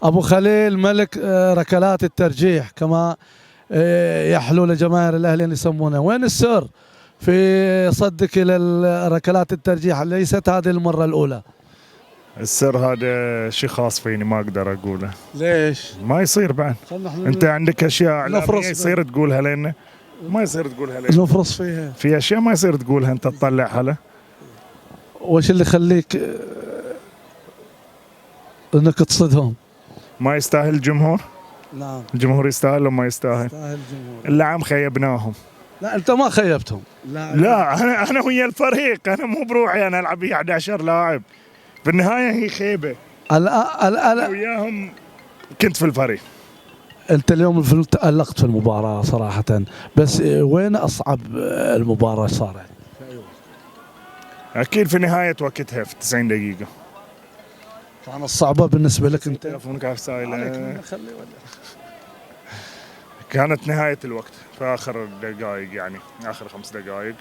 ابو خليل ملك ركلات الترجيح كما يحلو لجماهير الاهلي ان يسمونه. وين السر في صدك الى ركلات الترجيح؟ ليست هذه المره الاولى. السر هذا شيء خاص فيني، ما اقدر اقوله. ليش؟ ما يصير بعد. انت عندك اشياء اعلاميه يصير تقولها لنا، ما يصير تقولها لنا. نفرص فيها. في اشياء ما يصير تقولها انت تطلعها له. وش اللي يخليك انك تصدهم؟ ما يستاهل الجمهور؟ نعم. الجمهور يستاهل ولا ما يستاهل؟ يستاهل الجمهور. اللعم خيبناهم. لا انت ما خيبتهم. لا انا ويا الفريق، انا مو بروحي انا العب 11 لاعب. في النهايه هي خيبه. وياهم كنت في الفريق. انت اليوم تألقت في المباراة صراحة، بس وين اصعب المباراة صارت؟ اكيد في نهاية وقتها في 90 دقيقة. كانت صعبة بالنسبة لك انت؟ تلفونك على سايلة. كانت نهاية الوقت في اخر دقائق، يعني اخر 5 دقائق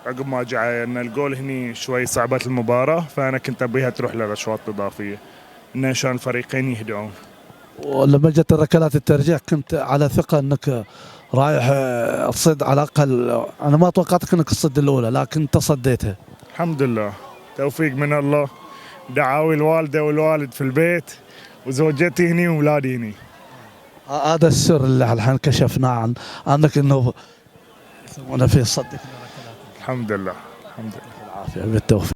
عقب ما جاء الجول هني شوي صعبت المباراة، فانا كنت ابيها تروح للاشواط الاضافية ان عشان الفريقين يهدؤون. ولما جت ركلات الترجيح كنت على ثقة انك رايح تصد على الاقل. انا ما توقعتك انك تصد الاولى لكن انت صديتها. الحمد لله، توفيق من الله، دعاوي الوالدة والوالد في البيت وزوجتي هني واولادي هني. هذا السر اللي الحين كشفناه عنك انه وانا في صدق. الحمد لله، الحمد لله. بالعافية بالتوفيق.